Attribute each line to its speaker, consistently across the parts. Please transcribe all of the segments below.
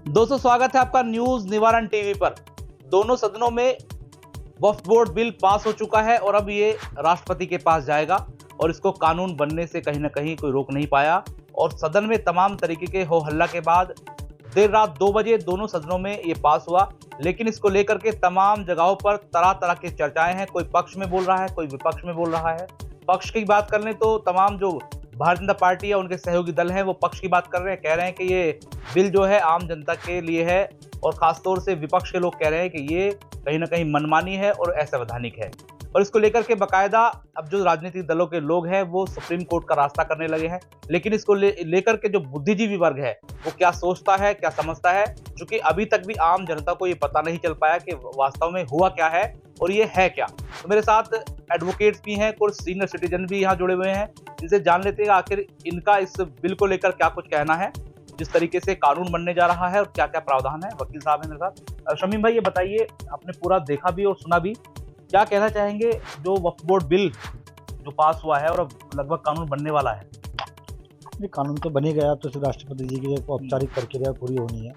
Speaker 1: दोस्तों, स्वागत है आपका न्यूज निवारण टीवी पर। दोनों सदनों में वक्फ बोर्ड बिल पास हो चुका है और अब ये राष्ट्रपति के पास जाएगा और इसको कानून बनने से कहीं ना कहीं कोई रोक नहीं पाया। और सदन में तमाम तरीके के हो हल्ला के बाद देर रात 2 बजे दोनों सदनों में ये पास हुआ। लेकिन इसको लेकर के तमाम जगहों पर तरह तरह की चर्चाएं हैं। कोई पक्ष में बोल रहा है, कोई विपक्ष में बोल रहा है। पक्ष की बात कर लें तो तमाम जो भारतीय जनता पार्टी या उनके सहयोगी दल हैं वो पक्ष की बात कर रहे हैं, कह रहे हैं कि ये बिल जो है आम जनता के लिए है। और खासतौर से विपक्ष के लोग कह रहे हैं कि ये कहीं ना कहीं मनमानी है और असंवैधानिक है। और इसको लेकर के बाकायदा अब जो राजनीतिक दलों के लोग हैं वो सुप्रीम कोर्ट का रास्ता करने लगे हैं। लेकिन इसको लेकर के जो बुद्धिजीवी वर्ग है वो क्या सोचता है, क्या समझता है, क्योंकि अभी तक भी आम जनता को ये पता नहीं चल पाया कि वास्तव में हुआ क्या है और ये है क्या। तो मेरे साथ एडवोकेट्स भी हैं, कुछ सीनियर सिटीजन भी यहाँ जुड़े हुए हैं, जिनसे जान लेते हैं आखिर इनका इस बिल को लेकर क्या कुछ कहना है, जिस तरीके से कानून बनने जा रहा है और क्या क्या प्रावधान है। वकील साहब हैं मेरे साथ। शमीम भाई, ये बताइए, आपने पूरा देखा भी और सुना भी, क्या कहना चाहेंगे जो वक्फ बोर्ड बिल जो पास हुआ है और अब लगभग कानून बनने वाला है?
Speaker 2: ये कानून तो बने गया, तो राष्ट्रपति जी की औपचारिक प्रक्रिया पूरी होनी है।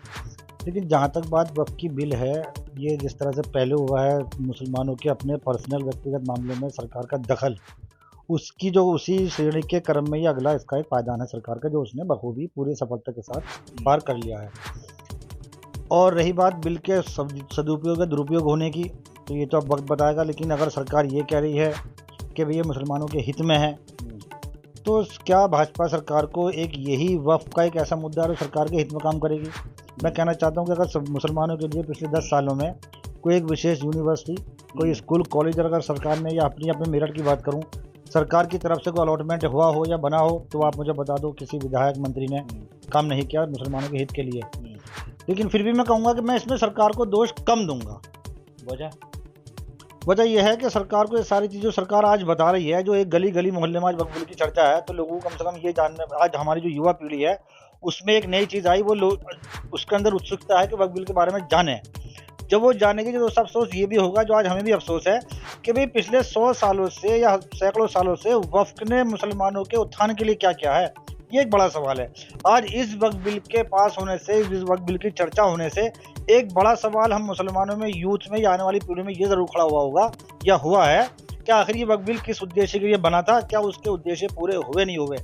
Speaker 2: लेकिन जहाँ तक बात वक्फ की बिल है, ये जिस तरह से पहले हुआ है मुसलमानों के अपने पर्सनल व्यक्तिगत मामलों में सरकार का दखल, उसकी जो उसी श्रेणी के क्रम में ही अगला इसका एक पायदान है सरकार का, जो उसने बखूबी पूरी सफलता के साथ पार कर लिया है। और रही बात बिल के सदुपयोग या दुरुपयोग होने की, तो ये तो अब वक्त बताएगा। लेकिन अगर सरकार ये कह रही है कि भैया मुसलमानों के हित में है, तो क्या भाजपा सरकार को एक यही वक्फ का एक ऐसा मुद्दा है जो सरकार के हित में काम करेगी? मैं कहना चाहता हूँ कि अगर मुसलमानों के लिए पिछले 10 सालों में कोई एक विशेष यूनिवर्सिटी, कोई स्कूल, कॉलेज अगर सरकार ने, या अपने मेरठ की बात करूँ, सरकार की तरफ से कोई अलॉटमेंट हुआ हो या बना हो, तो आप मुझे बता दो किसी विधायक मंत्री ने काम नहीं किया मुसलमानों के हित के लिए। लेकिन फिर भी मैं कहूँगा कि मैं इसमें सरकार को दोष कम दूंगा। वजह यह है कि सरकार को ये सारी चीज़ें सरकार आज बता रही है, जो एक गली गली मोहल्ले में आज वक्फ बिल की चर्चा है, तो लोगों को कम से कम ये जानने, आज हमारी जो युवा पीढ़ी है उसमें एक नई चीज़ आई, वो लोग उसके अंदर उत्सुकता है कि वक्फ बिल के बारे में जाने। जब वो जानेगी तो दोस्तों अफसोस ये भी होगा, जो आज हमें भी अफसोस है, कि भाई पिछले 100 सालों से या सैकड़ों सालों से वक्फ ने मुसलमानों के उत्थान के लिए क्या किया है, ये एक बड़ा सवाल है। आज इस वक्फ बिल के पास होने से, इस वक्फ बिल की चर्चा होने से एक बड़ा सवाल हम मुसलमानों में, यूथ में या आने वाली पीढ़ी में ये जरूर खड़ा हुआ होगा या हुआ है, क्या आखिर ये वक्फ बिल किस उद्देश्य के लिए बना था, क्या उसके उद्देश्य पूरे हुए नहीं हुए।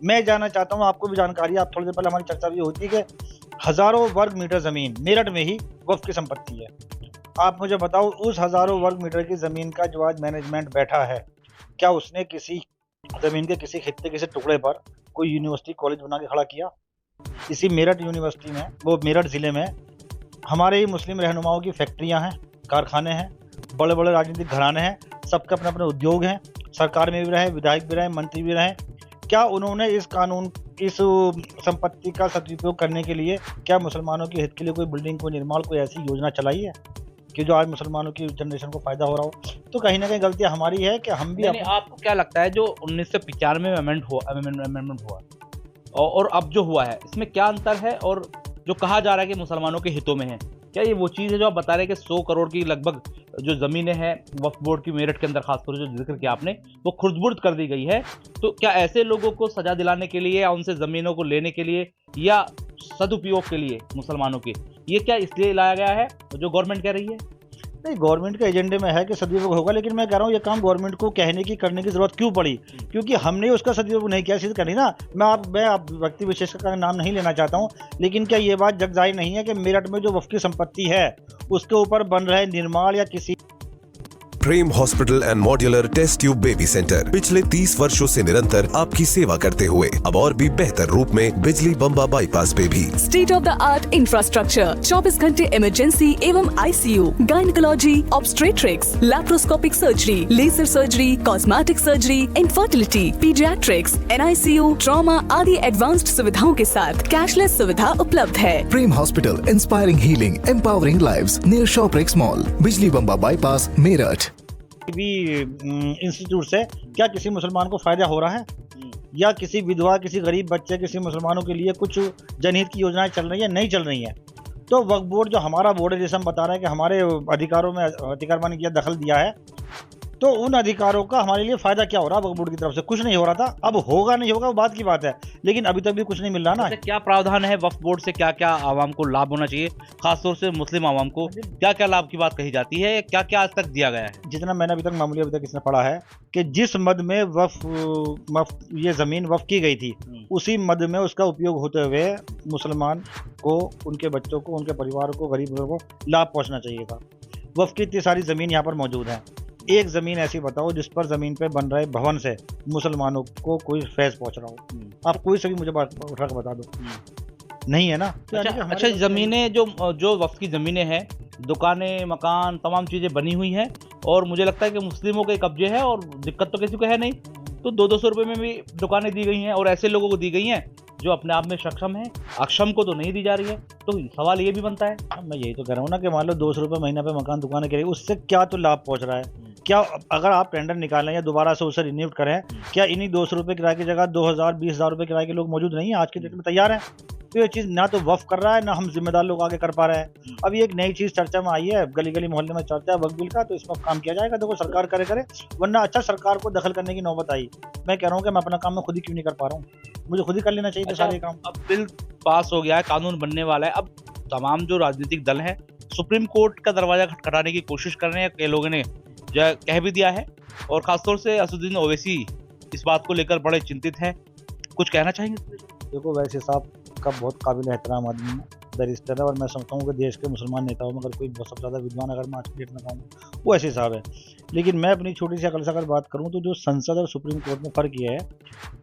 Speaker 2: मैं जानना चाहता हूँ, आपको भी जानकारी, आप थोड़ी देर पहले हमारी चर्चा भी होती है कि हजारों वर्ग मीटर जमीन मेरठ में ही वक्फ की संपत्ति है। आप मुझे बताओ, उस हजारों वर्ग मीटर की जमीन का जो आज मैनेजमेंट बैठा है, क्या उसने किसी जमीन के किसी खित्ते, किसी टुकड़े पर कोई यूनिवर्सिटी, कॉलेज बना के खड़ा किया? इसी मेरठ यूनिवर्सिटी में, वो मेरठ जिले में हमारे ही मुस्लिम रहनुमाओं की फैक्ट्रियां हैं, कारखाने हैं, बड़े बड़े राजनीतिक घराने हैं, सबके अपने अपने उद्योग हैं, सरकार में भी रहे, विधायक भी रहे, मंत्री भी रहे। क्या उन्होंने इस कानून, इस संपत्ति का सदुपयोग करने के लिए, क्या मुसलमानों के हित के लिए कोई बिल्डिंग, कोई निर्माण, कोई ऐसी योजना चलाई है कि जो आज मुसलमानों की जनरेशन को फायदा हो रहा हो? तो कहीं ना कहीं गलतियां हमारी है कि हम भी
Speaker 1: आपको क्या लगता है जो 1995 में अमेंडमेंट हुआ और अब जो हुआ है, इसमें क्या अंतर है? और जो कहा जा रहा है कि मुसलमानों के हितों में है, क्या ये वो चीज़ है जो आप बता रहे हैं कि 100 करोड़ की लगभग जो ज़मीनें हैं वक्फ बोर्ड की मेरठ के अंदर, खासतौर से जो जिक्र किया आपने, वो खुर्द-बुर्द कर दी गई है? तो क्या ऐसे लोगों को सजा दिलाने के लिए या उनसे ज़मीनों को लेने के लिए या सदुपयोग के लिए मुसलमानों के, ये क्या इसलिए लाया गया है जो गवर्नमेंट कह रही है?
Speaker 2: नहीं, गवर्नमेंट के एजेंडे में है कि सदुपयोग होगा, लेकिन मैं कह रहा हूँ ये काम गवर्नमेंट को कहने की, करने की जरूरत क्यों पड़ी? क्योंकि हमने उसका सदुपयोग नहीं किया, सिद्ध करनी ना। मैं आप व्यक्ति विशेष का नाम नहीं लेना चाहता हूँ, लेकिन क्या ये बात जग जाहिर नहीं है कि मेरठ में जो वक्फ की संपत्ति है उसके ऊपर बन रहे निर्माण या किसी
Speaker 3: Prem hospital and modular test tube baby centre पिछले 30 वर्षों से निरंतर आपकी सेवा करते हुए अब और भी बेहतर रूप में बिजली बम्बा बाईपास पे भी
Speaker 4: state of the art infrastructure, 24 घंटे इमरजेंसी एवं ICU, gynaecology, obstetrics, laparoscopic surgery, laser surgery, cosmetic surgery, infertility, paediatrics, NICU, trauma आदि एडवांस्ड सुविधाओं के साथ कैशलेस सुविधा उपलब्ध है।
Speaker 5: Prem hospital, inspiring healing, empowering lives, near Shoprix mall, Bijli Bamba bypass, Meerut.
Speaker 2: भी इंस्टीट्यूट से क्या किसी मुसलमान को फायदा हो रहा है, या किसी विधवा, किसी गरीब बच्चे, किसी मुसलमानों के लिए कुछ जनहित की योजनाएं चल रही है? नहीं चल रही हैं। तो वक्फ बोर्ड जो हमारा बोर्ड है, जैसे हम बता रहे हैं कि हमारे अधिकारों में अधिकार मानी किया, दखल दिया है, तो उन अधिकारों का हमारे लिए फायदा क्या हो रहा है वक्फ बोर्ड की तरफ से? कुछ नहीं हो रहा था। अब होगा नहीं होगा वो बात की बात है, लेकिन अभी तक भी कुछ नहीं मिल रहा ना।
Speaker 1: अच्छा, क्या प्रावधान है वक्फ बोर्ड से? क्या क्या आवाम को लाभ होना चाहिए, खासतौर से मुस्लिम आवाम को क्या क्या लाभ की बात कही जाती है? क्या क्या आज तक दिया गया है?
Speaker 2: जितना मैंने अभी तक इसने पढ़ा है कि जिस मद में ये जमीन वक्फ की गई थी, उसी मद में उसका उपयोग होते हुए मुसलमान को, उनके बच्चों को, उनके परिवार को, गरीब लोगों को लाभ पहुंचना चाहिए था। वक्फ की इतनी सारी जमीन यहाँ पर मौजूद है, एक जमीन ऐसी बताओ जिस पर जमीन पे बन रहे भवन से मुसलमानों को कोई फैज पहुंच रहा हो? आप कोई से भी मुझे बात उठा के बता दो, नहीं है ना। तो
Speaker 1: अच्छा, जमीनें जो वक्फ की जमीनें हैं, दुकानें, मकान, तमाम चीजें बनी हुई हैं और मुझे लगता है कि मुस्लिमों के कब्जे है और दिक्कत तो किसी को है नहीं, तो 200 रुपये में भी दुकानें दी गई हैं और ऐसे लोगों को दी गई हैं जो अपने आप में सक्षम है, अक्षम को तो नहीं दी जा रही है। तो सवाल ये भी बनता है,
Speaker 2: मैं यही तो कह रहा हूँ ना कि मान लो 200 रुपये महीना पे मकान दुकानें के लिए, उससे क्या तो लाभ पहुंच रहा है? क्या अगर आप टेंडर निकालें या दोबारा से उसे रिन्यू करें, क्या इन्हीं 200 रुपये किराए की जगह 2000 20,000 रुपये किराए के लोग मौजूद नहीं है आज के डेट में तैयार हैं? तो ये चीज़ ना तो वक्फ कर रहा है, ना हम जिम्मेदार लोग आगे कर पा रहे हैं। अब ये एक नई चीज़ चर्चा में आई है, गली गली मोहल्ले में चर्चा है वक्फ बिल का, तो इसमें काम किया जाएगा। देखो सरकार करे, वरना अच्छा सरकार को दखल करने की नौबत आई। मैं कह रहा हूँ कि मैं अपना काम में खुद ही क्यों नहीं कर पा रहा हूँ, मुझे खुद ही कर लेना चाहिए।
Speaker 1: अच्छा,
Speaker 2: सारे काम।
Speaker 1: अब बिल पास हो गया है, कानून बनने वाला है, अब तमाम जो राजनीतिक दल हैं सुप्रीम कोर्ट का दरवाजा खटखटाने की कोशिश कर रहे हैं। कई लोगों ने जो कह भी दिया है और खासतौर से असदुद्दीन ओवैसी इस बात को लेकर बड़े चिंतित हैं, कुछ कहना चाहेंगे?
Speaker 2: देखो वैसे साहब का बहुत काबिल एहतराम आदमी है, बैरिस्टर है, और मैं समझता हूँ कि देश के मुसलमान नेताओं में अगर कोई सबसे ज़्यादा विद्वान अगर मैं आज की डेट में कहूँ वो ऐसे साहब है। लेकिन मैं अपनी छोटी सी अकल से अगर बात करूँ तो जो संसद और सुप्रीम कोर्ट में फ़र्क ये है,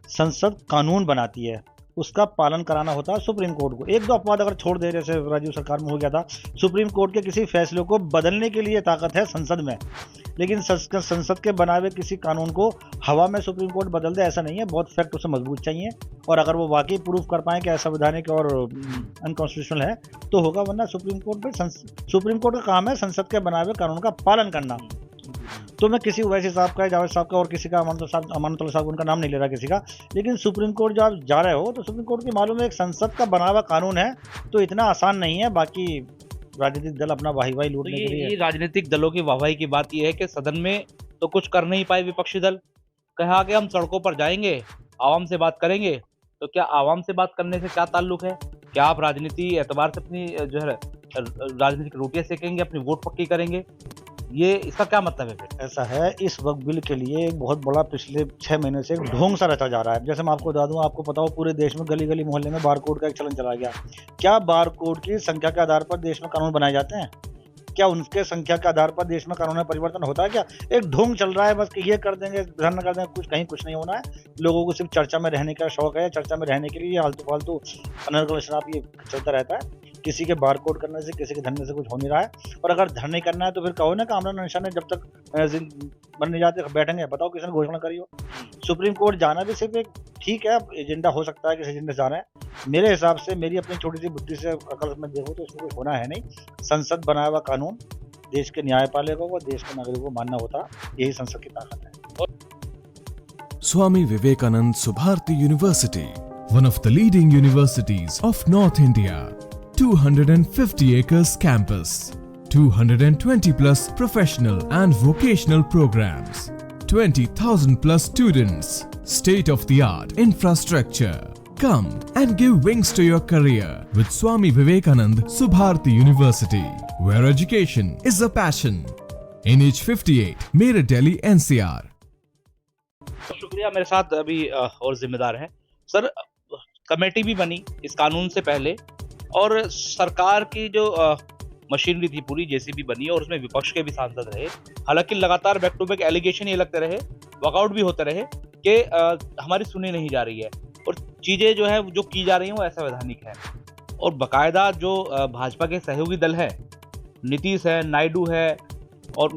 Speaker 2: संसद कानून बनाती है, उसका पालन कराना होता है सुप्रीम कोर्ट को। एक दो अपवाद अगर छोड़ दे, जैसे राजीव सरकार में हो गया था, सुप्रीम कोर्ट के किसी फैसले को बदलने के लिए ताकत है संसद में, लेकिन संसद के बनाए हुए किसी कानून को हवा में सुप्रीम कोर्ट बदल दे ऐसा नहीं है। बहुत फैक्ट उसे मजबूत चाहिए, और अगर वो वाकई प्रूफ कर पाएँ कि असंवैधानिक और अनकॉन्स्टिट्यूशनल है तो होगा, वरना सुप्रीम कोर्ट का काम है संसद के बनाए हुए कानून का पालन करना। तो मैं किसी वैसे साहब का, जावेद साहब का और किसी का, अमानतुल्लाह साहब, उनका नाम नहीं ले रहा किसी का, लेकिन सुप्रीम कोर्ट जब आप जा रहे हो तो सुप्रीम कोर्ट की मालूम है एक संसद का बना हुआ कानून है, तो इतना आसान नहीं है। बाकी राजनीतिक दल अपना वाही लूटने के लिए,
Speaker 1: राजनीतिक दलों की वाहवाही की बात यह है कि सदन में तो कुछ कर नहीं पाए विपक्षी दल, कहा कि हम सड़कों पर जाएंगे, आवाम से बात करेंगे। तो क्या आवाम से बात करने से क्या ताल्लुक है? क्या आप राजनीति एतबार से अपनी जो है राजनीतिक रोटियां सेकेंगे, अपनी वोट पक्की करेंगे? ये इसका क्या मतलब है फिर?
Speaker 2: ऐसा है, इस वक्त बिल के लिए एक बहुत बड़ा पिछले 6 महीने से एक ढोंग सा रचा जा रहा है। जैसे मैं आपको बता दूं, आपको पता हो पूरे देश में गली गली मोहल्ले में बार कोड का एक चलन चला गया। क्या बार कोड की संख्या के आधार पर देश में कानून बनाए जाते हैं? क्या उनके संख्या के आधार पर देश में कानून में परिवर्तन होता है? क्या एक ढोंग चल रहा है बस कि ये कर देंगे, धरना कर देंगे, कुछ नहीं होना है। लोगों को सिर्फ चर्चा में रहने का शौक है, चर्चा में रहने के लिए आलतू फालतू अनर्गल शराब ये चलता रहता है। किसी के बार कोड करने से, किसी के धरने से कुछ हो नहीं रहा है। और अगर धरने करना है तो फिर कहो ना कि आमना निशान है, जब तक बनने जाते बैठेंगे, बताओ किसने घोषणा करी हो। सुप्रीम कोर्ट जाना भी सिर्फ एक ठीक है एजेंडा हो सकता है, किसी एजेंडे से जाना है। मेरे हिसाब से, मेरी अपनी छोटी सी बुद्धि से अकल में देखो तो इसमें कुछ होना है नहीं। संसद बनाया हुआ कानून देश के न्यायपालिका को, देश के नागरिकों को मानना होता, यही संसद की ताकत है।
Speaker 6: Swami Vivekanand Subharti University, one of the leading universities of North India. 250 acres campus, 220 plus professional and vocational programs, 20,000 plus students, state of the art infrastructure. Come and give wings to your career with Swami Vivekanand Subharti University, where education is a passion. NH58, Meerut, Delhi, NCR.
Speaker 1: शुक्रिया। मेरे साथ अभी और जिम्मेदार हैं sir. Committee भी बनी इस कानून से पहले, और सरकार की जो मशीनरी थी पूरी, जेसीबी बनी, और उसमें विपक्ष के भी सांसद रहे। हालांकि लगातार बैक टू बैक एलिगेशन ये लगते रहे, वॉकआउट भी होते रहे कि हमारी सुनी नहीं जा रही है और चीज़ें जो है जो की जा रही हैं वो असंवैधानिक है। और बाकायदा जो भाजपा के सहयोगी दल है, नीतीश है, नायडू है, और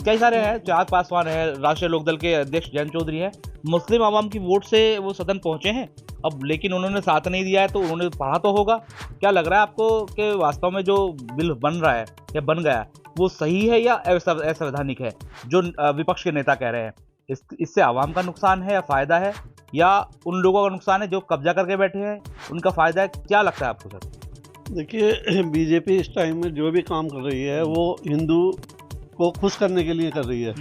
Speaker 1: कई सारे हैं, चिराग पासवान है, राष्ट्रीय लोकदल के अध्यक्ष जयंत चौधरी हैं, मुस्लिम आवाम की वोट से वो सदन पहुंचे हैं। अब लेकिन उन्होंने साथ नहीं दिया है, तो उन्होंने पढ़ा तो होगा। क्या लग रहा है आपको कि वास्तव में जो बिल बन रहा है या बन गया वो सही है या असंवैधानिक है, जो विपक्ष के नेता कह रहे हैं? इससे आवाम का नुकसान है या फायदा है, या उन लोगों का नुकसान है जो कब्जा करके बैठे हैं, उनका फायदा है? क्या लगता है आपको सर?
Speaker 7: देखिए, बीजेपी इस टाइम में जो भी काम कर रही है वो हिंदू को खुश करने के लिए कर रही है,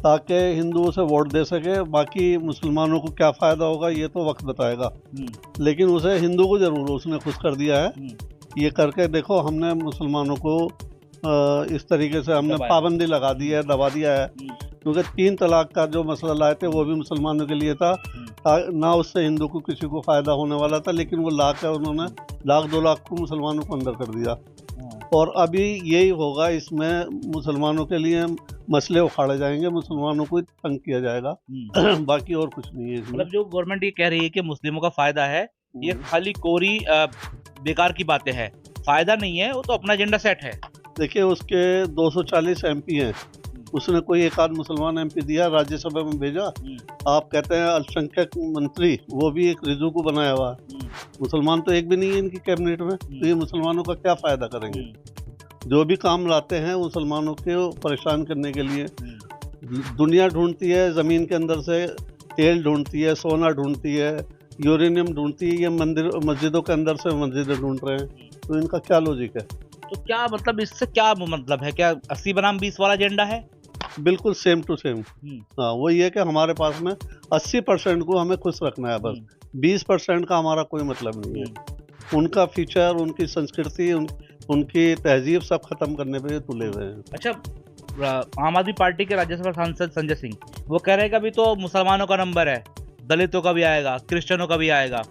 Speaker 7: ताकि हिंदुओं से वोट दे सके। बाकी मुसलमानों को क्या फ़ायदा होगा ये तो वक्त बताएगा, लेकिन उसे हिंदू को ज़रूर उसने खुश कर दिया है। ये करके देखो, हमने मुसलमानों को इस तरीके से हमने पाबंदी लगा दी है, दबा दिया है, क्योंकि 3 तलाक का जो मसला लाए थे वो भी मुसलमानों के लिए था, ना उससे हिंदू को किसी को फ़ायदा होने वाला था, लेकिन वो ला कर उन्होंने 1,00,000-2 लाख को मुसलमानों को अंदर कर दिया। और अभी यही होगा, इसमें मुसलमानों के लिए मसले उखाड़े जाएंगे, मुसलमानों को तंग किया जाएगा, बाकी और कुछ नहीं है इसमें।
Speaker 1: मतलब जो गवर्नमेंट ये कह रही है कि मुस्लिमों का फायदा है, ये खाली कोरी बेकार की बातें हैं, फायदा नहीं है, वो तो अपना एजेंडा सेट है।
Speaker 7: देखिए, उसके 240 MP हैं, उसने कोई एक आध मुसलमान MP दिया, राज्यसभा में भेजा। आप कहते हैं अल्पसंख्यक मंत्री, वो भी एक रिजू को बनाया हुआ है, मुसलमान तो एक भी नहीं है इनकी कैबिनेट में, तो ये मुसलमानों का क्या फ़ायदा करेंगे? जो भी काम लाते हैं मुसलमानों को परेशान करने के लिए, दुनिया ढूंढती है, ज़मीन के अंदर से तेल ढूंढती है, सोना ढूंढती है, यूरेनियम ढूंढती है, ये मस्जिदों के अंदर से मस्जिदें ढूंढ रहे हैं, तो इनका क्या लॉजिक है?
Speaker 1: तो क्या मतलब, इससे क्या मतलब है? क्या 80 बनाम 20 वाला एजेंडा है?
Speaker 7: बिल्कुल सेम टू सेम। हाँ, वही है कि हमारे पास में 80% को हमें खुश रखना है, बस 20% का हमारा कोई मतलब नहीं है। उनका फीचर, उनकी संस्कृति, उनकी तहजीब सब खत्म करने पे तुले हुए हैं।
Speaker 1: अच्छा, आम आदमी पार्टी के राज्यसभा सांसद संजय सिंह वो कह रहे हैं कि अभी तो मुसलमानों का नंबर है, दलितों का भी आएगा, क्रिश्चियनों का भी आएगा।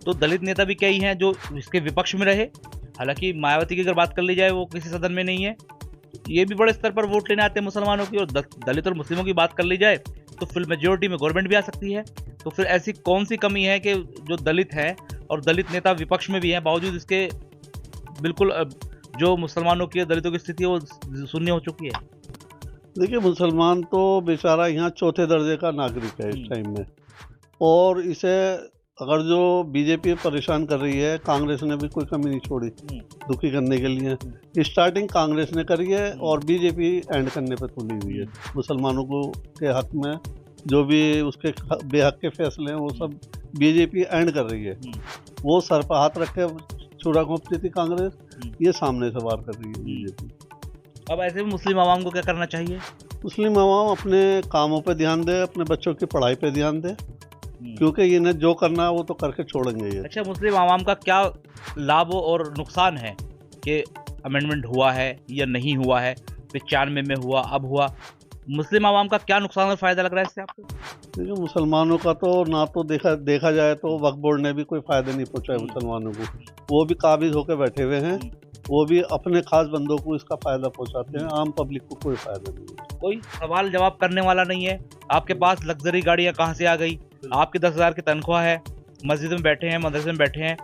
Speaker 1: तो दलित नेता भी कई हैं जो इसके विपक्ष में रहे, हालांकि मायावती की अगर बात कर ली जाए वो किसी सदन में नहीं है, ये भी बड़े स्तर पर वोट लेने आते हैं मुसलमानों की। और दलित और मुस्लिमों की बात कर ली जाए तो फुल मेजोरिटी में गवर्नमेंट भी आ सकती है। तो फिर ऐसी कौन सी कमी है कि जो दलित हैं और दलित नेता विपक्ष में भी हैं, बावजूद इसके बिल्कुल जो मुसलमानों की, दलितों की स्थिति है वो शून्य हो चुकी है?
Speaker 7: देखिए, मुसलमान तो बेचारा यहाँ 4थे दर्जे का नागरिक है इस टाइम में, और इसे अगर जो बीजेपी परेशान कर रही है, कांग्रेस ने भी कोई कमी नहीं छोड़ी दुखी करने के लिए। स्टार्टिंग कांग्रेस ने करी है और बीजेपी एंड करने पे तुली हुई है। मुसलमानों को के हक में जो भी उसके बेहक के फैसले हैं वो सब बीजेपी एंड कर रही है। वो सर पर हाथ रख के छुरा घोंपती थी कांग्रेस, ये सामने से वार कर रही है बीजेपी।
Speaker 1: अब ऐसे में मुस्लिम आवाम को क्या करना चाहिए?
Speaker 7: मुस्लिम आवाम अपने कामों पे ध्यान दे, अपने बच्चों की पढ़ाई पे ध्यान दे, क्योंकि इन्हें जो करना है वो तो करके छोड़ेंगे ये।
Speaker 1: अच्छा, मुस्लिम आवाम का क्या लाभ और नुकसान है कि अमेंडमेंट हुआ है या नहीं हुआ है, 95 में हुआ, अब हुआ, मुस्लिम आवाम का क्या नुकसान और फायदा लग रहा है इससे आपको?
Speaker 7: देखिए, मुसलमानों का तो ना तो देखा जाए तो वक्फ बोर्ड ने भी कोई फायदा नहीं पहुंचाया मुसलमानों को, वो भी काबिज होकर बैठे हुए हैं, वो भी अपने खास बंदों को इसका फायदा पहुंचाते हैं, आम पब्लिक को कोई फायदा नहीं है।
Speaker 1: कोई सवाल जवाब करने वाला नहीं है। आपके पास लग्जरी गाड़ियाँ कहाँ से आ गई? आपकी 10,000 की तनख्वाह है, मस्जिद में बैठे हैं, मदरसे में बैठे हैं,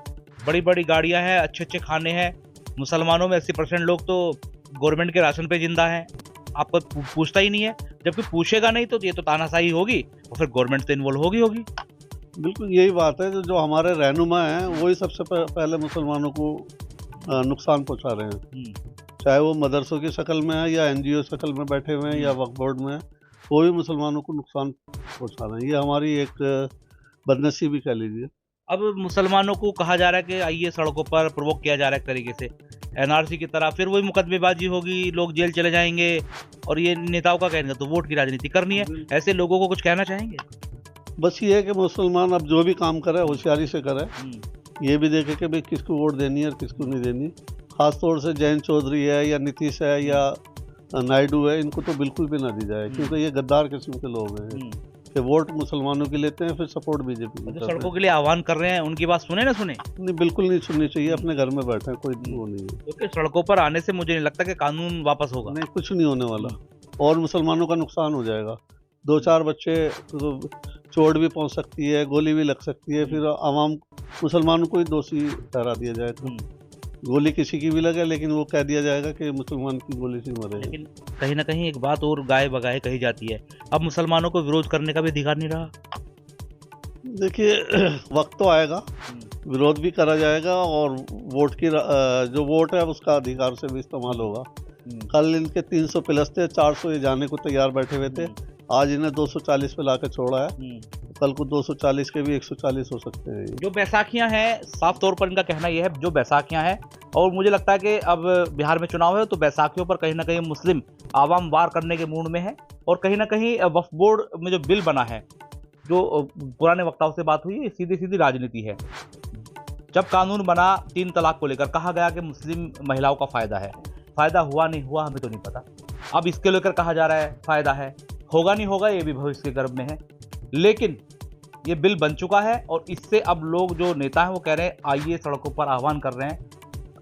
Speaker 1: बड़ी बड़ी गाड़ियाँ हैं, अच्छे अच्छे खाने हैं। मुसलमानों में 80% लोग तो गवर्नमेंट के राशन पे जिंदा हैं, आपको पूछता ही नहीं है। जबकि पूछेगा नहीं तो ये तो तानाशाही होगी और फिर गवर्नमेंट तो इन्वॉल्व होगी।
Speaker 7: बिल्कुल यही बात है, जो हमारे रहनुमा हैं वही सबसे पहले मुसलमानों को नुकसान पहुंचा रहे हैं, चाहे वो मदरसों की शक्ल में है या NGO शक्ल में बैठे हुए हैं या वक्फ बोर्ड में, वो भी मुसलमानों को नुकसान पहुंचा रहे हैं। ये हमारी एक बदनसीबी कह लीजिए।
Speaker 1: अब मुसलमानों को कहा जा रहा है कि आइए सड़कों पर, प्रोवोक किया जा रहा है एक तरीके से NRC की तरह, फिर वही मुकदमेबाजी होगी, लोग जेल चले जाएंगे और ये नेताओं का कहना तो वोट की राजनीति करनी है। ऐसे लोगों को कुछ कहना चाहेंगे?
Speaker 7: बस ये है कि मुसलमान अब जो भी काम करे होशियारी से करे, ये भी देखे कि भाई किसको वोट देनी है और किसको नहीं देनी। खासतौर से जयंत चौधरी है या नीतीश है या नायडू है, इनको तो बिल्कुल भी ना दी जाए, क्योंकि ये गद्दार किस्म के लोग हैं कि वोट मुसलमानों की लेते हैं, फिर सपोर्ट बीजेपी को।
Speaker 1: जो सड़कों के लिए आह्वान कर रहे हैं उनकी बात सुने ना सुने?
Speaker 7: नहीं, बिल्कुल नहीं सुननी चाहिए, अपने घर में बैठे हैं, कोई वो नहीं है।
Speaker 1: क्योंकि सड़कों पर आने से मुझे नहीं लगता कि कानून वापस होगा।
Speaker 7: नहीं, कुछ नहीं होने वाला और मुसलमानों का नुकसान हो जाएगा। 2-4 बच्चे तो चोट भी पहुंच सकती है, गोली भी लग सकती है, फिर आवाम मुसलमानों को ही दोषी ठहरा दिया जाए। तो गोली किसी की भी लगे, लेकिन वो कह दिया जाएगा कि मुसलमान की गोली से मरे।
Speaker 1: लेकिन कहीं ना कहीं एक बात और गाय बगाए कही जाती है, अब मुसलमानों को विरोध करने का भी अधिकार नहीं रहा।
Speaker 7: देखिए, वक्त तो आएगा, विरोध भी करा जाएगा और वोट की जो वोट है उसका अधिकार से भी इस्तेमाल होगा। कल इनके 300 प्लस थे, 400 ये जाने को तैयार बैठे हुए थे, आज इन्हें 240 पे लाकर छोड़ा है, कल को 240 के भी 140 हो सकते हैं।
Speaker 1: जो बैसाखियां हैं, साफ तौर पर इनका कहना यह है, जो बैसाखियां हैं और मुझे लगता है कि अब बिहार में चुनाव है तो बैसाखियों पर कहीं ना कहीं मुस्लिम आवाम वार करने के मूड में है, और कहीं ना कहीं वक्फ बोर्ड में जो बिल बना है, जो पुराने वक्ताओं से बात हुई है, सीधी सीधी राजनीति है। जब कानून बना 3 तलाक को लेकर कहा गया कि मुस्लिम महिलाओं का फायदा है, फायदा हुआ नहीं हुआ हमें तो नहीं पता। अब इसके लेकर कहा जा रहा है फायदा है, होगा नहीं होगा ये भी भविष्य के गर्भ में है, लेकिन ये बिल बन चुका है और इससे अब लोग जो नेता हैं वो कह रहे हैं आइए सड़कों पर आह्वान कर रहे हैं।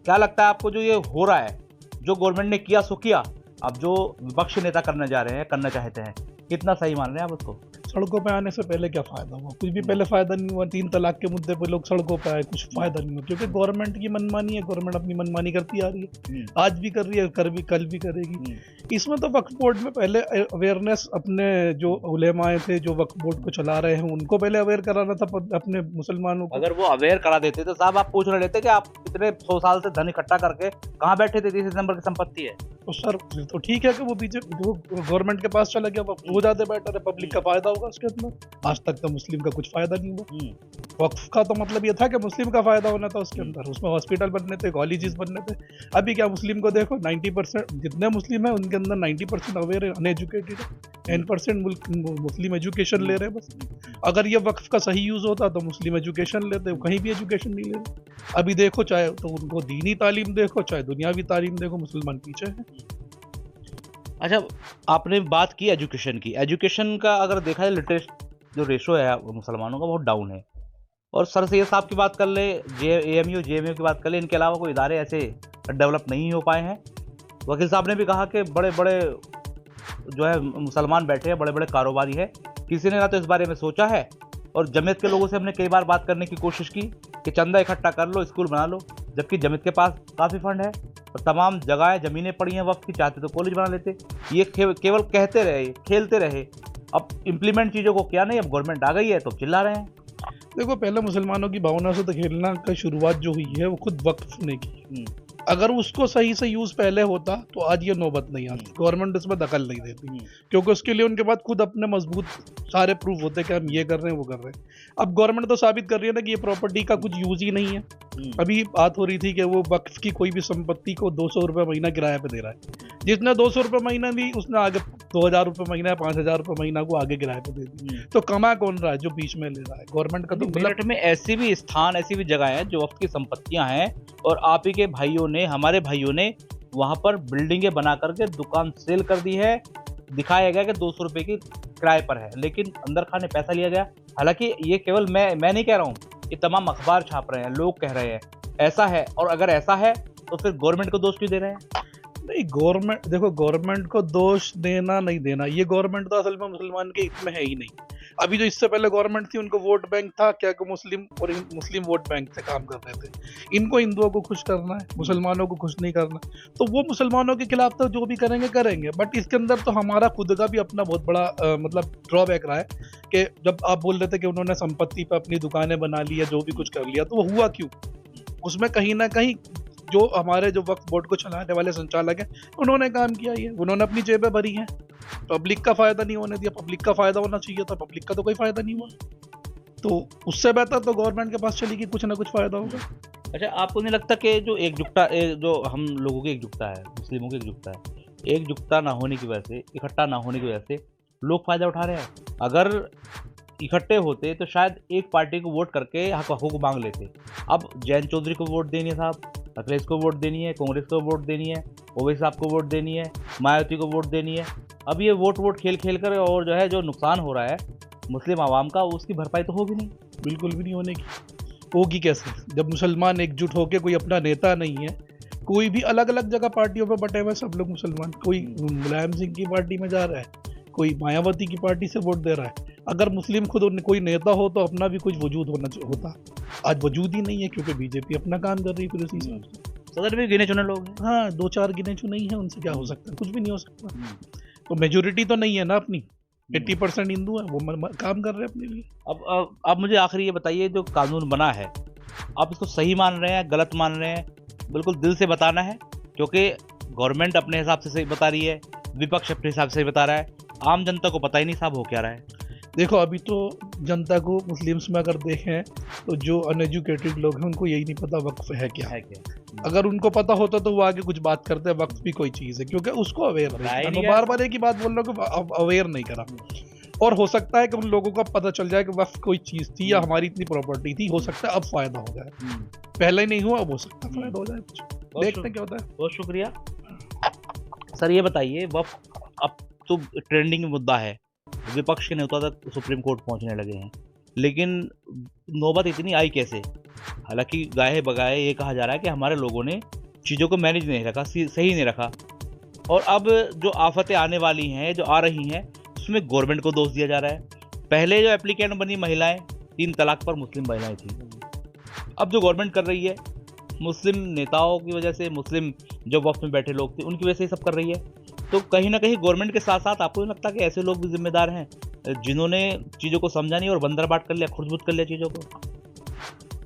Speaker 1: क्या लगता है आपको, जो ये हो रहा है, जो गवर्नमेंट ने किया सो किया, अब जो विपक्ष नेता करने जा रहे हैं, करना चाहते हैं, कितना सही मान रहे हैं आप उसको?
Speaker 8: सड़कों पे आने से पहले क्या फायदा हुआ? कुछ भी पहले फायदा नहीं हुआ। 3 तलाक के मुद्दे पे लोग सड़कों पे आए, कुछ फायदा नहीं हुआ, क्योंकि गवर्नमेंट की मनमानी है। गवर्नमेंट अपनी मनमानी करती आ रही है, आज भी कर रही है, कल भी करेगी। इसमें तो वक्फ बोर्ड में पहले अवेयरनेस, अपने जो उलेमाए थे जो वक्फ बोर्ड को चला रहे हैं उनको पहले अवेयर कराना था अपने मुसलमानों को।
Speaker 1: अगर वो अवेयर करा देते तो साहब आप पूछ रहे थे कि आप इतने 100 साल से धन इकट्ठा करके कहाँ बैठे थे, 30 नंबर की संपत्ति है।
Speaker 8: तो सर तो ठीक है कि वो बीजेपी गवर्नमेंट के पास चला गया, वो ज्यादा बेटर है, पब्लिक का फायदा होगा उसके अंदर। आज तक तो मुस्लिम का कुछ फायदा नहीं हुआ। वक्फ का तो मतलब ये था कि मुस्लिम का फायदा होना था उसके अंदर, उसमें हॉस्पिटल बनने थे, कॉलेजेस बनने थे। अभी क्या, मुस्लिम को देखो 90% जितने मुस्लिम है उनके अंदर 90% अवेयर है, अनएजुकेटेड है, 10% मुस्लिम एजुकेशन ले रहे हैं बस। अगर ये वक्फ का सही यूज होता तो मुस्लिम एजुकेशन लेते, कहीं भी एजुकेशन नहीं ले रहे। अभी देखो, चाहे तो उनको दीनी तालीम देखो, चाहे दुनियावी तालीम देखो, मुसलमान पीछे है।
Speaker 1: अच्छा, आपने बात की एजुकेशन की। एजुकेशन का अगर देखा जाए, लेटेस्ट जो रेशो है मुसलमानों का बहुत डाउन है। और सर सैयद साहब की बात कर ले, AMU JMU की बात कर ले, इनके अलावा कोई इदारे ऐसे डेवलप नहीं हो पाए हैं। वकील साहब ने भी कहा कि बड़े बड़े जो है मुसलमान बैठे हैं, बड़े बड़े कारोबारी है, किसी ने ना तो इस बारे में सोचा है। और जमीयत के लोगों से हमने कई बार बात करने की कोशिश की कि चंदा इकट्ठा कर लो, स्कूल बना लो, जबकि जमीयत के पास काफ़ी फंड है और तमाम जगहें ज़मीनें पड़ी हैं वक्त की, चाहते तो कॉलेज बना लेते। ये केवल कहते रहे, खेलते रहे, अब इम्प्लीमेंट चीज़ों को क्या नहीं। अब गवर्नमेंट आ गई है तो चिल्ला रहे हैं।
Speaker 8: देखो, पहले मुसलमानों की भावना से तो खेलना का शुरुआत जो हुई है वो खुद वक्फ ने की। अगर उसको सही से यूज पहले होता तो आज ये नौबत नहीं आती, गवर्नमेंट इसमें दखल नहीं देती, क्योंकि उसके लिए उनके पास खुद अपने मजबूत सारे प्रूफ होते हैं कि हम ये कर रहे हैं, वो कर रहे हैं। अब गवर्नमेंट तो साबित कर रही है ना कि ये प्रॉपर्टी का कुछ यूज ही नहीं है। अभी बात हो रही थी कि वो वक्फ की कोई भी संपत्ति को 200 रुपये महीना किराए पे दे रहा है। जिसने 200 रुपये महीना दी उसने आगे 2000 रुपये महीना, 5000 रुपये महीना को आगे किराए पे दे दी। तो कमा कौन रहा है? जो बीच में ले रहा है गवर्नमेंट का। तो
Speaker 1: मेरठ में ऐसी भी स्थान, ऐसी भी जगह है जो वक्त की संपत्तियां हैं, और आप ही के भाइयों ने, हमारे भाइयों ने वहां पर बिल्डिंगे बना करके दुकान सेल कर दी है। दिखाया गया कि 200 रुपए की किराए पर है, लेकिन अंदर खाने पैसा लिया गया। हालांकि ये केवल मैं नहीं कह रहा हूँ, ये तमाम अखबार छाप रहे हैं, लोग कह रहे हैं ऐसा है। और अगर ऐसा है तो फिर गवर्नमेंट को दोष क्यों दे रहे हैं?
Speaker 8: नहीं, गवर्नमेंट देखो, गवर्नमेंट को दोष देना नहीं देना, ये गवर्नमेंट तो असल में मुसलमान के हित में है ही नहीं। अभी जो इससे पहले गवर्नमेंट थी उनको वोट बैंक था क्या, कि मुस्लिम वोट बैंक से काम कर रहे थे। इनको हिंदुओं को खुश करना है, मुसलमानों को खुश नहीं करना। तो वो मुसलमानों के खिलाफ तो जो भी करेंगे, बट इसके अंदर तो हमारा खुद का भी अपना बहुत बड़ा मतलब ड्रॉबैक रहा है कि जब आप बोल रहे थे कि उन्होंने संपत्ति पर अपनी दुकानें बना ली या जो भी कुछ कर लिया, तो वो हुआ क्यों? उसमें कहीं ना कहीं जो हमारे जो वक्फ बोर्ड को चलाने वाले संचालक हैं उन्होंने काम किया है, उन्होंने अपनी जेबें भरी हैं, पब्लिक का फायदा नहीं होने दिया। पब्लिक का फायदा होना चाहिए था, पब्लिक का तो कोई फायदा नहीं हुआ। तो उससे बेहतर तो गवर्नमेंट के पास चली कि कुछ ना कुछ फायदा होगा।
Speaker 1: अच्छा, आपको नहीं लगता कि जो एकजुटता, जो हम लोगों की एकजुटता है, मुस्लिमों की एकजुटता है, एकजुटता ना होने की वजह से, इकट्ठा ना होने की वजह से लोग फायदा उठा रहे हैं? अगर इकट्ठे होते तो शायद एक पार्टी को वोट करके हक मांग लेते। अब जैन चौधरी को वोट देनी है साहब, अखिलेश को वोट देनी है, कांग्रेस को वोट देनी है, ओवैसी साहब को वोट देनी है, मायावती को वोट देनी है। अब ये वोट खेल कर और जो है जो नुकसान हो रहा है मुस्लिम आवाम का, उसकी भरपाई तो होगी नहीं,
Speaker 8: बिल्कुल भी नहीं होने की। होगी कैसे जब मुसलमान एकजुट होकर, कोई अपना नेता नहीं है, कोई भी अलग अलग जगह पार्टियों पर बटे हुए सब लोग मुसलमान, कोई मुलायम सिंह की पार्टी में जा रहा है, कोई मायावती की पार्टी से वोट दे रहा है। अगर मुस्लिम खुद कोई नेता हो तो अपना भी कुछ वजूद होता। आज वजूद ही नहीं है, क्योंकि बीजेपी अपना काम कर रही है। फिर उसी हिसाब से
Speaker 1: सदर में गिने चुने लोग हैं।
Speaker 8: हाँ, 2-4 गिने चुने ही हैं, उनसे क्या हो सकता है? कुछ भी नहीं हो सकता। तो मेजोरिटी तो नहीं है ना अपनी, 80% हिंदू है, वो काम कर रहे हैं अपने लिए।
Speaker 1: अब मुझे आखिरी ये बताइए, जो कानून बना है आप इसको सही मान रहे हैं, गलत मान रहे हैं? बिल्कुल दिल से बताना है, क्योंकि गवर्नमेंट अपने हिसाब से सही बता रही है, विपक्ष अपने हिसाब से बता रहा है, आम जनता को पता ही नहीं साहब हो क्या रहा है।
Speaker 8: देखो अभी तो जनता को मुस्लिम्स में अगर देखें तो जो अनएजुकेटेड लोग हैं उनको यही नहीं पता वक्फ है क्या। अगर उनको पता होता तो वो आगे कुछ बात करते हैं वक्फ भी कोई चीज़ है, क्योंकि उसको अवेयर नहीं। मैं बार बार एक ही बात बोल रहा हूँ कि अवेयर नहीं करा। और हो सकता है कि उन लोगों का पता चल जाए कि वक्फ कोई चीज़ थी या हमारी इतनी प्रॉपर्टी थी, हो सकता है अब फायदा हो जाए। पहले नहीं हुआ, अब हो सकता है फायदा हो जाए कुछ। देखते हैं क्या होता है।
Speaker 1: बहुत शुक्रिया सर। ये बताइए, वक्फ अब तो ट्रेंडिंग मुद्दा है, विपक्ष के नेता तक सुप्रीम कोर्ट पहुंचने लगे हैं, लेकिन नौबत इतनी आई कैसे? हालांकि गाहे बगाए ये कहा जा रहा है कि हमारे लोगों ने चीज़ों को मैनेज नहीं रखा, सही नहीं रखा, और अब जो आफतें आने वाली हैं, जो आ रही हैं, उसमें गवर्नमेंट को दोष दिया जा रहा है। पहले जो एप्लीकेंट बनी महिलाएं 3 तलाक पर मुस्लिम महिलाएं थी, अब जो गवर्नमेंट कर रही है मुस्लिम नेताओं की वजह से, मुस्लिम जो वक्त में बैठे लोग थे उनकी वजह से सब कर रही है। तो कहीं ना कहीं गवर्नमेंट के साथ साथ आपको नहीं लगता कि ऐसे लोग भी जिम्मेदार हैं जिन्होंने चीज़ों को समझा नहीं और बंदर बाट कर लिया, खुर्द-बुर्द कर लिया चीज़ों को?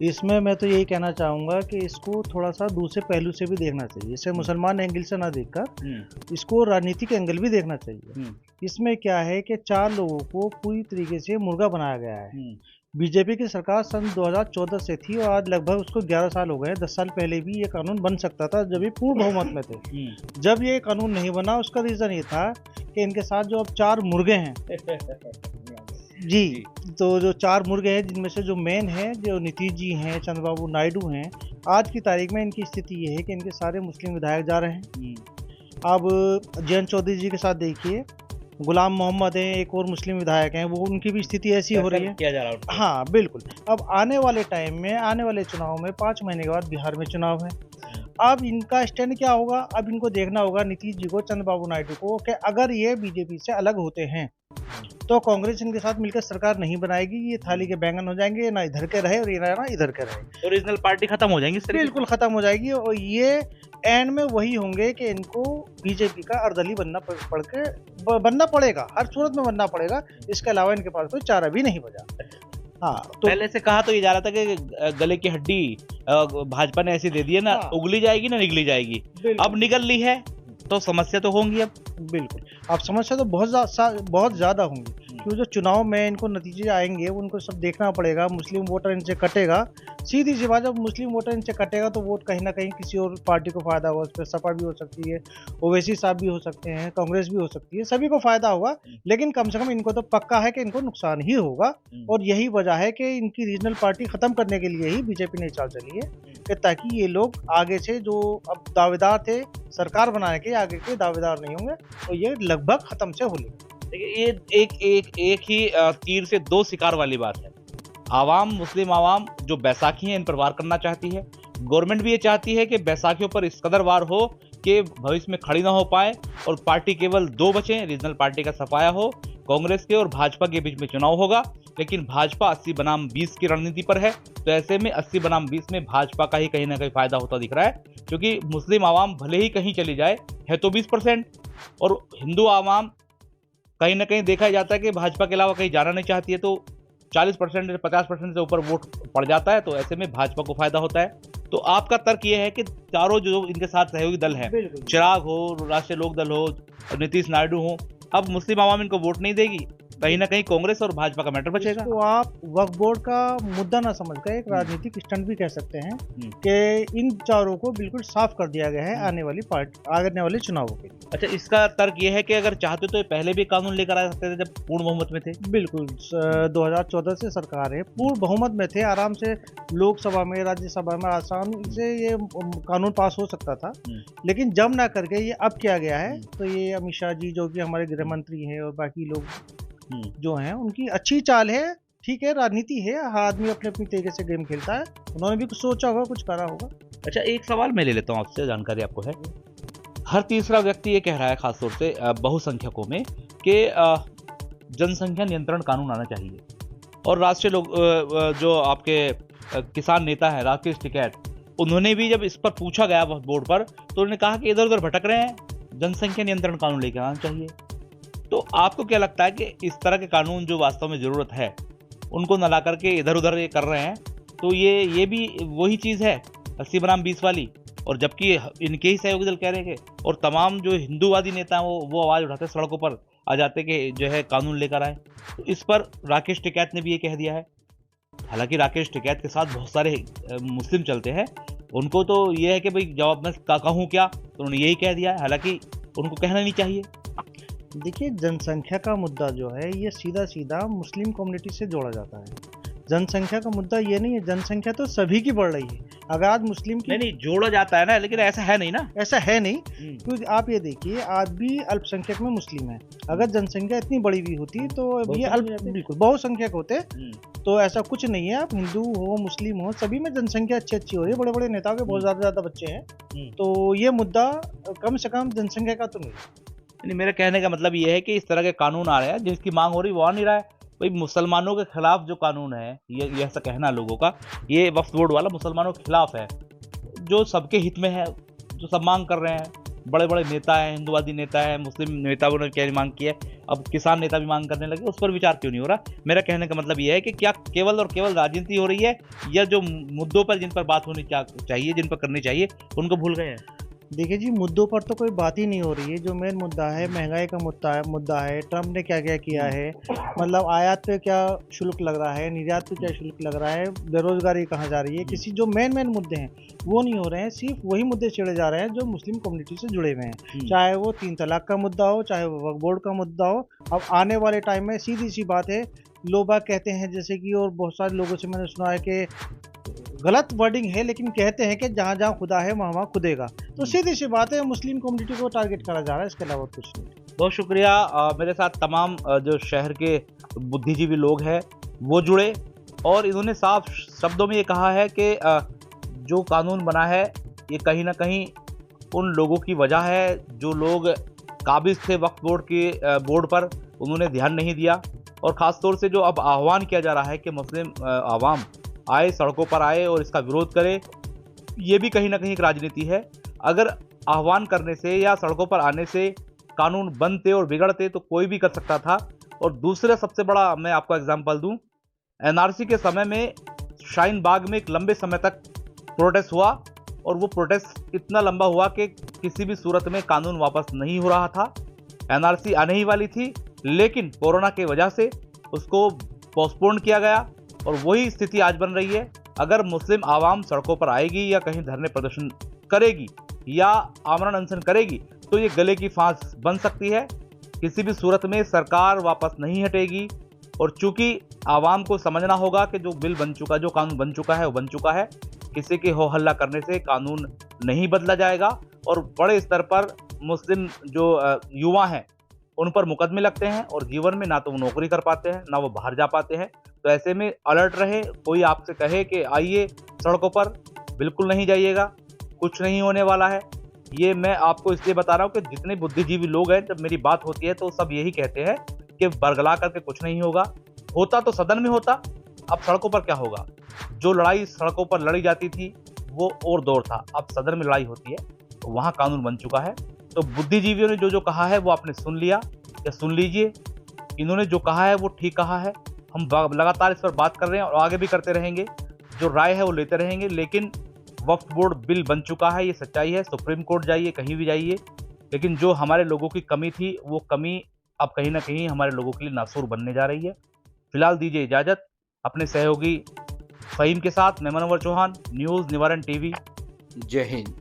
Speaker 2: इसमें मैं तो यही कहना चाहूँगा कि इसको थोड़ा सा दूसरे पहलू से भी देखना चाहिए। इसे मुसलमान एंगल से ना देखकर इसको राजनीतिक एंगल भी देखना चाहिए। इसमें क्या है कि 4 लोगों को पूरी तरीके से मुर्गा बनाया गया है। बीजेपी की सरकार सन 2014 से थी और आज लगभग उसको 11 साल हो गए। 10 साल पहले भी ये कानून बन सकता था जब ये पूर्ण बहुमत में थे। जब ये कानून नहीं बना उसका रीज़न ये था कि इनके साथ जो अब 4 मुर्गे हैं जी, तो जो 4 मुर्गे हैं जिनमें से जो मेन है जो नीतीश जी हैं, चंद्रबाबू नायडू हैं, आज की तारीख में इनकी स्थिति ये है कि इनके सारे मुस्लिम विधायक जा रहे हैं। अब जयंत चौधरी जी के साथ देखिए, गुलाम मोहम्मद हैं, एक और मुस्लिम विधायक हैं, वो उनकी भी स्थिति ऐसी हो रही है।
Speaker 1: किया जा रहा है।
Speaker 2: हाँ बिल्कुल। अब आने वाले टाइम में, आने वाले चुनाव में 5 महीने के बाद बिहार में चुनाव है। अब इनका स्टैंड क्या होगा? अब इनको देखना होगा नीतीश जी को, चंद्रबाबू नायडू को, कि अगर ये बीजेपी से अलग होते हैं तो कांग्रेस इनके साथ मिलकर सरकार नहीं बनाएगी। ये थाली के बैंगन हो जाएंगे, ना इधर के रहे और ये ना इधर के रहे।
Speaker 1: ओरिजिनल पार्टी खत्म हो जाएंगी,
Speaker 2: बिल्कुल खत्म हो जाएगी। और ये एंड में वही होंगे कि इनको बीजेपी का अर्दली बनना पड़ेगा, हर सूरत में बनना पड़ेगा। इसके अलावा इनके पास कोई चारा भी नहीं बचा। हाँ, तो
Speaker 1: पहले से कहा तो ये जा रहा था कि गले की हड्डी भाजपा ने ऐसी दे दी है ना, उगली जाएगी ना निगली जाएगी। अब निगल ली है तो समस्या तो होंगी। अब
Speaker 2: बिल्कुल, अब समस्या तो बहुत ज़्यादा होंगी, क्योंकि जो चुनाव में इनको नतीजे आएंगे उनको सब देखना पड़ेगा। मुस्लिम वोटर इनसे कटेगा, सीधी सी बात। जब मुस्लिम वोटर इनसे कटेगा तो वोट कहीं ना कहीं किसी और पार्टी को फायदा होगा। उस पर सपा भी हो सकती है, ओवैसी साहब भी हो सकते हैं, कांग्रेस भी हो सकती है, सभी को फायदा होगा। लेकिन कम से कम इनको तो पक्का है कि इनको नुकसान ही होगा। और यही वजह है कि इनकी रीजनल पार्टी खत्म करने के लिए ही बीजेपी ने चाल चली है, कि ताकि ये लोग आगे से जो अब दावेदार थे सरकार बनाने के, आगे के दावेदार नहीं होंगे और ये लगभग खत्म से हो लेंगे।
Speaker 1: देखिए, ये एक ही तीर से 2 शिकार वाली बात है। आवाम, मुस्लिम आवाम जो बैसाखी है इन पर वार करना चाहती है। गवर्नमेंट भी ये चाहती है कि बैसाखियों पर इस कदर वार हो कि भविष्य में खड़ी ना हो पाए और पार्टी केवल 2 बचे, रीजनल पार्टी का सफाया हो। कांग्रेस के और भाजपा के बीच में चुनाव होगा, लेकिन भाजपा 80 बनाम 20 की रणनीति पर है। तो ऐसे में 80 बनाम 20 में भाजपा का ही कहीं ना कहीं फायदा होता दिख रहा है, क्योंकि मुस्लिम आवाम भले ही कहीं चली जाए है तो 20%, और हिंदू आवाम कहीं ना कहीं देखा जाता है कि भाजपा के अलावा कहीं जाना नहीं चाहती है। तो 40% 50% से ऊपर वोट पड़ जाता है, तो ऐसे में भाजपा को फायदा होता है। तो आपका तर्क ये है कि चारों जो इनके साथ सहयोगी दल हैं, चिराग हो, राष्ट्रीय लोक दल हो, नीतीश नायडू हो, अब मुस्लिम आवाम इनको वोट नहीं देगी, कहीं ना कहीं कांग्रेस और भाजपा का मैटर बचेगा।
Speaker 2: तो आप वक्फ बोर्ड का मुद्दा ना समझकर एक राजनीतिक स्टंट भी कह सकते हैं कि इन चारों को बिल्कुल साफ कर दिया गया है आने वाले चुनावों के लिए।
Speaker 1: अच्छा, इसका तर्क ये है कि अगर चाहते तो पहले भी कानून लेकर आ सकते थे जब पूर्ण बहुमत में थे।
Speaker 2: बिल्कुल, 2014 से सरकार है, पूर्ण बहुमत में थे, आराम से लोकसभा में, राज्यसभा में आसानी से ये कानून पास हो सकता था। लेकिन जब ना करके ये अब किया गया है, तो ये अमित शाह जी जो कि हमारे गृह मंत्री हैं और बाकी लोग जो हैं, उनकी अच्छी चाल है। ठीक है, राजनीति है, हर आदमी अपने अपनी तरीके से गेम खेलता है, उन्होंने भी कुछ सोचा होगा, कुछ करा होगा।
Speaker 1: अच्छा, एक सवाल मैं ले लेता हूँ आपसे, जानकारी आपको है। हर तीसरा व्यक्ति ये कह रहा है, खासतौर से बहुसंख्यकों में, कि जनसंख्या नियंत्रण कानून आना चाहिए। और राष्ट्रीय लोग जो आपके किसान नेता हैं राकेश टिकैत, उन्होंने भी जब इस पर पूछा गया बोर्ड पर, तो उन्होंने कहा कि इधर उधर भटक रहे हैं, जनसंख्या नियंत्रण कानून लेकर आना चाहिए। तो आपको क्या लगता है कि इस तरह के कानून जो वास्तव में ज़रूरत है, उनको न ला करके इधर उधर ये कर रहे हैं, तो ये भी वही चीज़ है 80 बनाम 20 वाली? और जबकि इनके ही सहयोगी दल कह रहे हैं, और तमाम जो हिंदूवादी नेता हैं वो आवाज़ उठाते हैं सड़कों पर, आ जाते कि जो है कानून लेकर आए। तो इस पर राकेश टिकैत ने भी ये कह दिया है। हालांकि राकेश टिकैत के साथ बहुत सारे मुस्लिम चलते हैं, उनको तो ये है कि भाई जवाब मैं कहूँ क्या, तो उन्होंने यही कह दिया है। हालांकि उनको कहना नहीं चाहिए।
Speaker 2: देखिए, जनसंख्या का मुद्दा जो है ये सीधा सीधा मुस्लिम कम्युनिटी से जोड़ा जाता है। जनसंख्या का मुद्दा ये नहीं है, जनसंख्या तो सभी की बढ़ रही है। अगर आज मुस्लिम की
Speaker 1: नहीं जोड़ा जाता है ना, लेकिन ऐसा है नहीं ना,
Speaker 2: ऐसा है नहीं, क्योंकि आप ये देखिए आज भी अल्पसंख्यक में मुस्लिम है। अगर जनसंख्या इतनी बड़ी भी होती तो ये बिल्कुल बहुसंख्यक होते, तो ऐसा कुछ नहीं है। आप हिंदू हो मुस्लिम हो, सभी में जनसंख्या अच्छी हो रही है। बड़े बड़े नेताओं के बहुत ज्यादा बच्चे हैं, तो ये मुद्दा कम से कम जनसंख्या का तो नहीं।
Speaker 1: मेरा कहने का मतलब ये है कि इस तरह के कानून आ रहे हैं, जिसकी मांग हो रही वो आ नहीं रहा है। भाई मुसलमानों के खिलाफ जो कानून है, ये ऐसा कहना लोगों का, ये वक्फ बोर्ड वाला मुसलमानों के खिलाफ है, जो सबके हित में है, जो सब मांग कर रहे हैं। बड़े बड़े नेता हैं, हिंदुवादी नेता है, मुस्लिम नेताओं ने क्या मांग की है, अब किसान नेता भी मांग करने लगे, उस पर विचार क्यों नहीं हो रहा? मेरा कहने का मतलब ये है कि क्या केवल और केवल राजनीति हो रही है, या जो मुद्दों पर जिन पर बात होनी चाहिए, जिन पर करनी चाहिए, उनको भूल गए हैं?
Speaker 2: देखिए जी, मुद्दों पर तो कोई बात ही नहीं हो रही है। जो मेन मुद्दा है महंगाई का मुद्दा है। ट्रम्प ने क्या क्या किया है, मतलब आयात पे क्या शुल्क लग रहा है, निर्यात पे क्या शुल्क लग रहा है, बेरोजगारी कहाँ जा रही है, किसी जो मेन मुद्दे हैं वो नहीं हो रहे हैं। सिर्फ वही मुद्दे छेड़े जा रहे हैं जो मुस्लिम कम्युनिटी से जुड़े हुए हैं, चाहे वो 3 तलाक का मुद्दा हो, चाहे वो वक्फ बोर्ड का मुद्दा हो। अब आने वाले टाइम में सीधी सी बात है, लोग बाग कहते हैं जैसे कि, और बहुत सारे लोगों से मैंने सुना है कि गलत वर्डिंग है, लेकिन कहते हैं कि जहाँ जहाँ खुदा है वहाँ वहाँ खुदेगा। तो सीधी सी बात है, मुस्लिम कम्युनिटी को टारगेट करा जा रहा है, इसके अलावा कुछ नहीं।
Speaker 1: बहुत शुक्रिया। मेरे साथ तमाम जो शहर के बुद्धिजीवी लोग हैं वो जुड़े, और इन्होंने साफ शब्दों में ये कहा है कि जो कानून बना है ये कहीं ना कहीं उन लोगों की वजह है जो लोग काबिज थे वक्फ बोर्ड पर, उन्होंने ध्यान नहीं दिया। और ख़ास तौर से जो अब आह्वान किया जा रहा है कि मुस्लिम आवाम आए, सड़कों पर आए और इसका विरोध करे, ये भी कहीं ना कहीं एक राजनीति है। अगर आह्वान करने से या सड़कों पर आने से कानून बनते और बिगड़ते तो कोई भी कर सकता था। और दूसरा सबसे बड़ा मैं आपको एग्जांपल दूं, एनआरसी के समय में शाहीन बाग में एक लंबे समय तक प्रोटेस्ट हुआ, और वो प्रोटेस्ट इतना लंबा हुआ कि किसी भी सूरत में कानून वापस नहीं हो रहा था। एनआरसी आने ही वाली थी, लेकिन कोरोना की वजह से उसको पोस्टपोन किया गया, और वही स्थिति आज बन रही है। अगर मुस्लिम आवाम सड़कों पर आएगी या कहीं धरने प्रदर्शन करेगी या आमरण अनशन करेगी तो ये गले की फांस बन सकती है। किसी भी सूरत में सरकार वापस नहीं हटेगी, और चूंकि आवाम को समझना होगा कि जो बिल बन चुका, जो कानून बन चुका है वो बन चुका है। किसी के हो हल्ला करने से कानून नहीं बदला जाएगा, और बड़े स्तर पर मुस्लिम जो युवा हैं उन पर मुकदमे लगते हैं, और जीवन में ना तो वो नौकरी कर पाते हैं, ना वो बाहर जा पाते हैं। तो ऐसे में अलर्ट रहे। कोई आपसे कहे कि आइए सड़कों पर, बिल्कुल नहीं जाइएगा, कुछ नहीं होने वाला है। ये मैं आपको इसलिए बता रहा हूँ कि जितने बुद्धिजीवी लोग हैं, जब मेरी बात होती है तो सब यही कहते हैं कि बरगला करके कुछ नहीं होगा। होता तो सदन में होता, अब सड़कों पर क्या होगा? जो लड़ाई सड़कों पर लड़ी जाती थी वो और दौर था, अब सदन में लड़ाई होती है, तो वहाँ कानून बन चुका है। तो बुद्धिजीवियों ने जो कहा है वो आपने सुन लिया, या सुन लीजिए। इन्होंने जो कहा है वो ठीक कहा है। हम लगातार इस पर बात कर रहे हैं और आगे भी करते रहेंगे। जो राय है वो लेते रहेंगे, लेकिन वक्फ बोर्ड बिल बन चुका है, ये सच्चाई है। सुप्रीम कोर्ट जाइए, कहीं भी जाइए, लेकिन जो हमारे लोगों की कमी थी वो कमी अब कहीं ना कहीं हमारे लोगों के लिए नासूर बनने जा रही है। फिलहाल दीजिए इजाजत। अपने सहयोगी फहीम के साथ मैं मनोवर चौहान, न्यूज़ निवारण टीवी। जय हिंद।